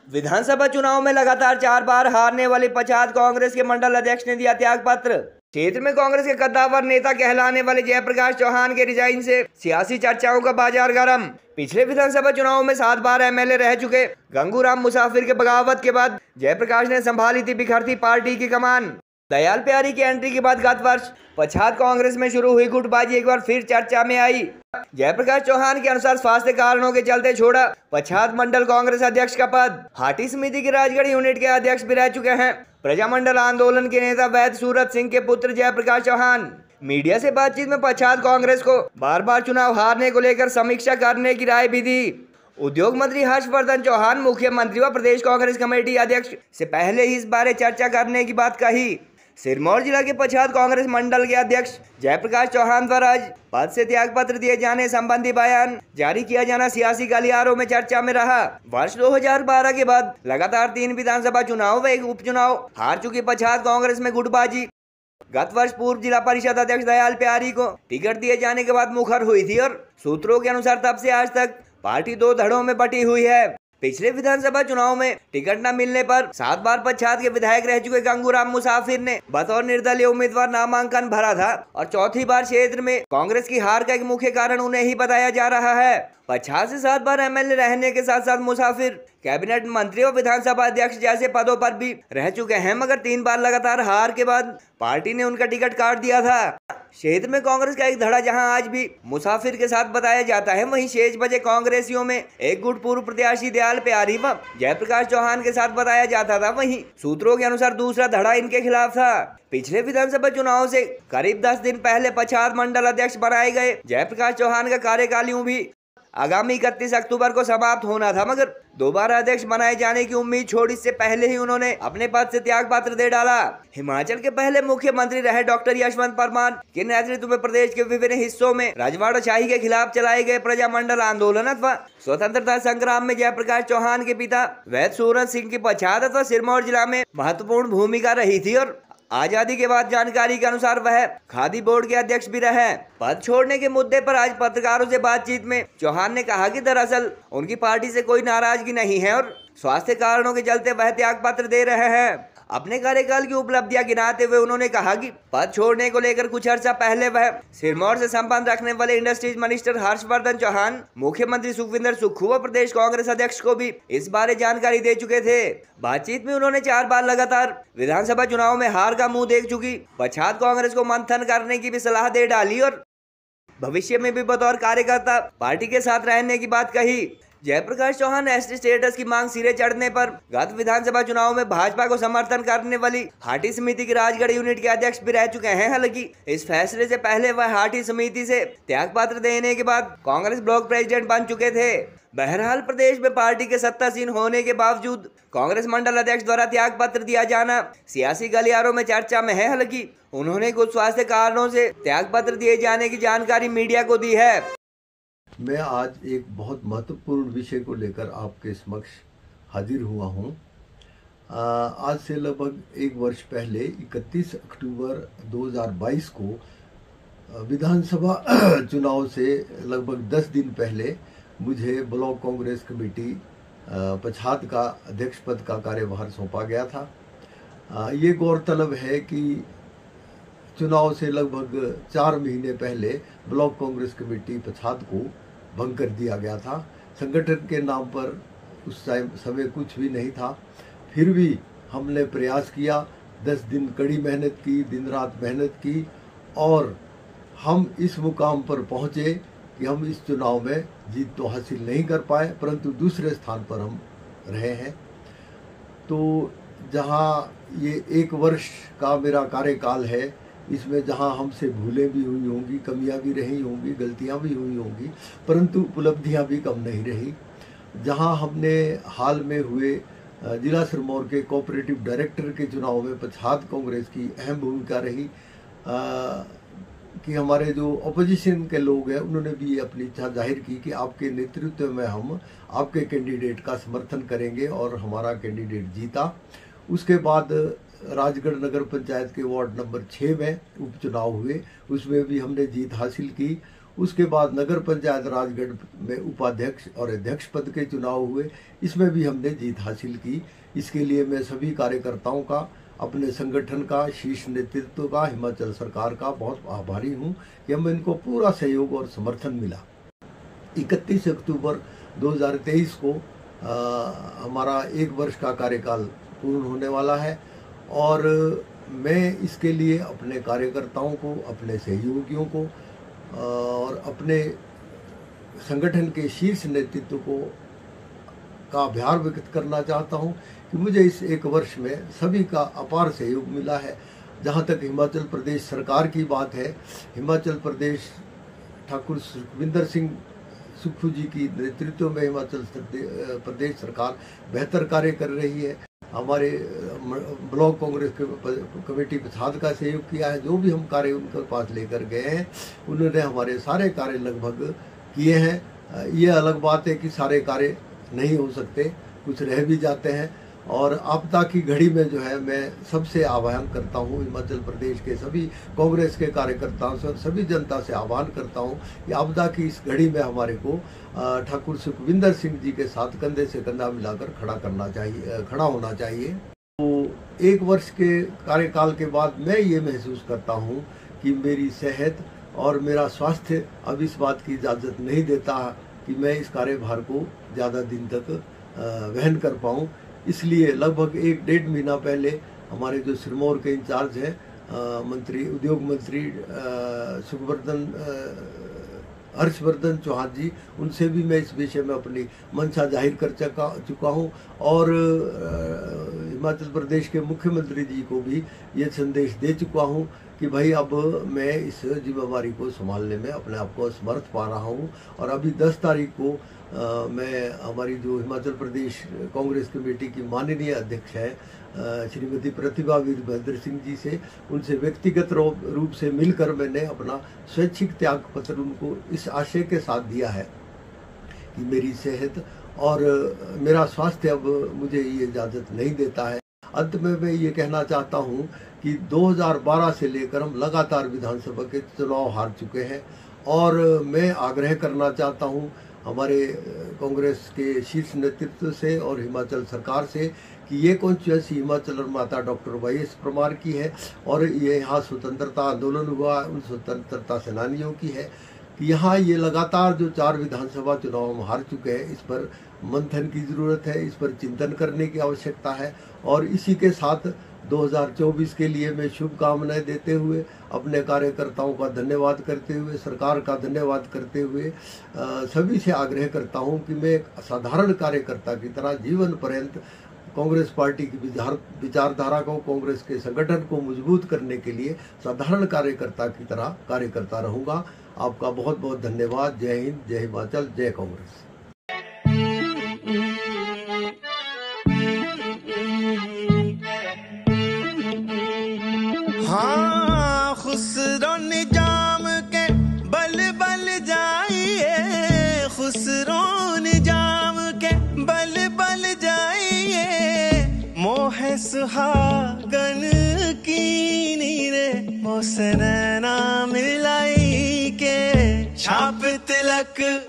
विधानसभा चुनाव में लगातार 4 बार हारने वाली पच्छाद कांग्रेस के मंडल अध्यक्ष ने दिया त्याग पत्र। क्षेत्र में कांग्रेस के कद्दावर नेता कहलाने वाले जयप्रकाश चौहान के रिजाइन से सियासी चर्चाओं का बाजार गर्म। पिछले विधानसभा चुनाव में 7 बार एमएलए रह चुके गंगूराम मुसाफिर के बगावत के बाद जयप्रकाश ने संभाली थी बिखरती पार्टी की कमान। दयाल प्यारी की एंट्री के बाद गत वर्ष पच्छाद कांग्रेस में शुरू हुई गुटबाजी एक बार फिर चर्चा में आई। जयप्रकाश चौहान के अनुसार स्वास्थ्य कारणों के चलते छोड़ा पच्छाद मंडल कांग्रेस अध्यक्ष का पद। हाटी समिति की राजगढ़ यूनिट के अध्यक्ष भी रह चुके हैं प्रजामंडल आंदोलन के नेता वैद्य सूरत सिंह के पुत्र जयप्रकाश चौहान। मीडिया से बातचीत में पच्छाद कांग्रेस को बार बार चुनाव हारने को लेकर समीक्षा करने की राय भी दी। उद्योग मंत्री हर्षवर्धन चौहान मुख्यमंत्री व प्रदेश कांग्रेस कमेटी अध्यक्ष से पहले ही इस बारे चर्चा करने की बात कही। सिरमौर जिला के पच्छाद कांग्रेस मंडल के अध्यक्ष जयप्रकाश चौहान द्वारा आज पद से त्याग पत्र दिए जाने संबंधी बयान जारी किया जाना सियासी गलियारों में चर्चा में रहा। वर्ष 2012 के बाद लगातार 3 विधानसभा चुनाव व एक उपचुनाव हार चुकी पच्छाद कांग्रेस में गुटबाजी। गत वर्ष पूर्व जिला परिषद अध्यक्ष दयाल प्यारी को टिकट दिए जाने के बाद मुखर हुई थी और सूत्रों के अनुसार तब से आज तक पार्टी 2 धड़ों में बटी हुई है। पिछले विधानसभा चुनाव में टिकट न मिलने पर 7 बार पच्छाद के विधायक रह चुके गंगूराम मुसाफिर ने बतौर निर्दलीय उम्मीदवार नामांकन भरा था और चौथी बार क्षेत्र में कांग्रेस की हार का एक मुख्य कारण उन्हें ही बताया जा रहा है। पच्छाद से 7 बार एमएलए रहने के साथ साथ मुसाफिर कैबिनेट मंत्री और विधानसभा अध्यक्ष जैसे पदों पर भी रह चुके हैं, मगर 3 बार लगातार हार के बाद पार्टी ने उनका टिकट काट दिया था। क्षेत्र में कांग्रेस का एक धड़ा जहां आज भी मुसाफिर के साथ बताया जाता है, वहीं शेष बचे कांग्रेसियों में एक गुट पूर्व प्रत्याशी दयाल प्यारी व जयप्रकाश चौहान के साथ बताया जाता था। वहीं सूत्रों के अनुसार दूसरा धड़ा इनके खिलाफ था। पिछले विधानसभा चुनाव से करीब 10 दिन पहले पच्छाद मंडल अध्यक्ष बनाए गए जयप्रकाश चौहान का कार्यकाल यूं भी आगामी 31 अक्टूबर को समाप्त होना था, मगर दोबारा अध्यक्ष बनाए जाने की उम्मीद छोड़ इससे पहले ही उन्होंने अपने पद से त्याग पत्र दे डाला। हिमाचल के पहले मुख्यमंत्री रहे डॉक्टर यशवंत परमार के नेतृत्व में प्रदेश के विभिन्न हिस्सों में राजवाड़ाशाही के खिलाफ चलाए गए प्रजामंडल आंदोलन अथवा स्वतंत्रता संग्राम में जयप्रकाश चौहान के पिता वैद्य सूरत सिंह की पच्छाद अथवा सिरमौर जिला में महत्वपूर्ण भूमिका रही थी और आजादी के बाद जानकारी के अनुसार वह खादी बोर्ड के अध्यक्ष भी रहे। पद छोड़ने के मुद्दे पर आज पत्रकारों से बातचीत में चौहान ने कहा कि दरअसल उनकी पार्टी से कोई नाराजगी नहीं है और स्वास्थ्य कारणों के चलते वह त्याग पत्र दे रहे हैं। अपने कार्यकाल की उपलब्धियां गिनाते हुए उन्होंने कहा कि पद छोड़ने को लेकर कुछ अर्सा पहले वह सिरमौर से संबंध रखने वाले इंडस्ट्रीज मिनिस्टर हर्षवर्धन चौहान, मुख्यमंत्री सुखविंदर सुक्खू व प्रदेश कांग्रेस अध्यक्ष को भी इस बारे जानकारी दे चुके थे। बातचीत में उन्होंने 4 बार लगातार विधानसभा चुनाव में हार का मुंह देख चुकी पच्छाद कांग्रेस को मंथन करने की भी सलाह दे डाली और भविष्य में भी बतौर कार्यकर्ता पार्टी के साथ रहने की बात कही। जयप्रकाश चौहान एसटी स्टेटस की मांग सिरे चढ़ने पर गत विधानसभा चुनाव में भाजपा को समर्थन करने वाली हाटी समिति की राजगढ़ यूनिट के अध्यक्ष भी रह चुके हैं। हालांकि इस फैसले से पहले वह हाटी समिति से त्याग पत्र देने के बाद कांग्रेस ब्लॉक प्रेसिडेंट बन चुके थे। बहरहाल प्रदेश में पार्टी के सत्तासीन होने के बावजूद कांग्रेस मंडल अध्यक्ष द्वारा त्याग पत्र दिया जाना सियासी गलियारों में चर्चा में है। हालांकि उन्होंने कुछ स्वास्थ्य कारणों से त्याग पत्र दिए जाने की जानकारी मीडिया को दी है। मैं आज एक बहुत महत्वपूर्ण विषय को लेकर आपके समक्ष हाजिर हुआ हूँ। आज से लगभग 1 वर्ष पहले 31 अक्टूबर 2022 को विधानसभा चुनाव से लगभग 10 दिन पहले मुझे ब्लॉक कांग्रेस कमेटी पच्छाद का अध्यक्ष पद का कार्यभार सौंपा गया था। ये गौरतलब है कि चुनाव से लगभग 4 महीने पहले ब्लॉक कांग्रेस कमेटी पच्छाद को भंग कर दिया गया था। संगठन के नाम पर उस समय कुछ भी नहीं था, फिर भी हमने प्रयास किया, 10 दिन कड़ी मेहनत की, दिन रात मेहनत की और हम इस मुकाम पर पहुँचे कि हम इस चुनाव में जीत तो हासिल नहीं कर पाए, परंतु दूसरे स्थान पर हम रहे हैं। तो जहाँ ये 1 वर्ष का मेरा कार्यकाल है, इसमें जहां हमसे भूलें भी हुई होंगी, कमियां भी रही होंगी, गलतियां भी हुई होंगी, परंतु उपलब्धियां भी कम नहीं रही। जहां हमने हाल में हुए जिला सिरमौर के कोऑपरेटिव डायरेक्टर के चुनाव में पच्छाद कांग्रेस की अहम भूमिका रही कि हमारे जो अपोजिशन के लोग हैं उन्होंने भी अपनी इच्छा जाहिर की कि आपके नेतृत्व में हम आपके कैंडिडेट का समर्थन करेंगे और हमारा कैंडिडेट जीता। उसके बाद राजगढ़ नगर पंचायत के वार्ड नंबर 6 में उपचुनाव हुए, उसमें भी हमने जीत हासिल की। उसके बाद नगर पंचायत राजगढ़ में उपाध्यक्ष और अध्यक्ष पद के चुनाव हुए, इसमें भी हमने जीत हासिल की। इसके लिए मैं सभी कार्यकर्ताओं का, अपने संगठन का, शीर्ष नेतृत्व का, हिमाचल सरकार का बहुत आभारी हूं कि हमें इनको पूरा सहयोग और समर्थन मिला। 31 अक्टूबर 2023 को हमारा 1 वर्ष का कार्यकाल पूर्ण होने वाला है और मैं इसके लिए अपने कार्यकर्ताओं को, अपने सहयोगियों को और अपने संगठन के शीर्ष नेतृत्व को का आभार व्यक्त करना चाहता हूं कि मुझे इस 1 वर्ष में सभी का अपार सहयोग मिला है। जहां तक हिमाचल प्रदेश सरकार की बात है, हिमाचल प्रदेश ठाकुर सुखविंदर सिंह सुक्खू जी की नेतृत्व में हिमाचल प्रदेश सरकार बेहतर कार्य कर रही है। हमारे ब्लॉक कांग्रेस कमेटी प्रसाद का सहयोग किया है। जो भी हम कार्य उनके पास लेकर गए हैं, उन्होंने हमारे सारे कार्य लगभग किए हैं। ये अलग बात है कि सारे कार्य नहीं हो सकते, कुछ रह भी जाते हैं। और आपदा की घड़ी में जो है, मैं सबसे आह्वान करता हूँ, हिमाचल प्रदेश के सभी कांग्रेस के कार्यकर्ताओं से और सभी जनता से आह्वान करता हूँ कि आपदा की इस घड़ी में हमारे को ठाकुर सुखविंदर सिंह जी के साथ कंधे से कंधा मिलाकर खड़ा होना चाहिए। तो 1 वर्ष के कार्यकाल के बाद मैं ये महसूस करता हूँ कि मेरी सेहत और मेरा स्वास्थ्य अब इस बात की इजाज़त नहीं देता कि मैं इस कार्यभार को ज़्यादा दिन तक वहन कर पाऊँ। इसलिए लगभग 1-1.5 महीना पहले हमारे जो सिरमौर के इंचार्ज हैं, उद्योग मंत्री हर्षवर्धन चौहान जी, उनसे भी मैं इस विषय में अपनी मंशा जाहिर कर चुका हूँ और हिमाचल प्रदेश के मुख्यमंत्री जी को भी ये संदेश दे चुका हूँ कि भाई अब मैं इस जिम्मेवारी को संभालने में अपने आप को असमर्थ पा रहा हूँ। और अभी 10 तारीख को मैं हमारी जो हिमाचल प्रदेश कांग्रेस कमेटी की माननीय अध्यक्ष है श्रीमती प्रतिभा वीरभद्र सिंह जी से, उनसे व्यक्तिगत रूप से मिलकर मैंने अपना स्वैच्छिक त्याग पत्र उनको इस आशय के साथ दिया है कि मेरी सेहत और मेरा स्वास्थ्य अब मुझे ये इजाज़त नहीं देता है। अंत में मैं ये कहना चाहता हूँ कि 2012 से लेकर हम लगातार विधानसभा के चुनाव हार चुके हैं और मैं आग्रह करना चाहता हूँ हमारे कांग्रेस के शीर्ष नेतृत्व से और हिमाचल सरकार से कि ये कॉन्स्टिट्यूएंसी हिमाचल और माता डॉक्टर YS परमार की है और ये यहाँ स्वतंत्रता आंदोलन हुआ उन स्वतंत्रता सेनानियों की है कि यहाँ ये लगातार जो 4 विधानसभा चुनाव हम हार चुके हैं, इस पर मंथन की ज़रूरत है, इस पर चिंतन करने की आवश्यकता है। और इसी के साथ 2024 के लिए मैं शुभकामनाएं देते हुए, अपने कार्यकर्ताओं का धन्यवाद करते हुए, सरकार का धन्यवाद करते हुए सभी से आग्रह करता हूं कि मैं एक साधारण कार्यकर्ता की तरह जीवन पर्यंत कांग्रेस पार्टी की विचारधारा को, कांग्रेस के संगठन को मजबूत करने के लिए साधारण कार्यकर्ता की तरह कार्य करता रहूंगा। आपका बहुत बहुत धन्यवाद। जय हिंद, जय हिमाचल, जय कांग्रेस। हाँ, खुसरो निजाम के बल बल जाइए, खुसरो निजाम के बल बल जाइए, मोह सुहागन की नीरे मोसे नैना मिलाई के, छाप तिलक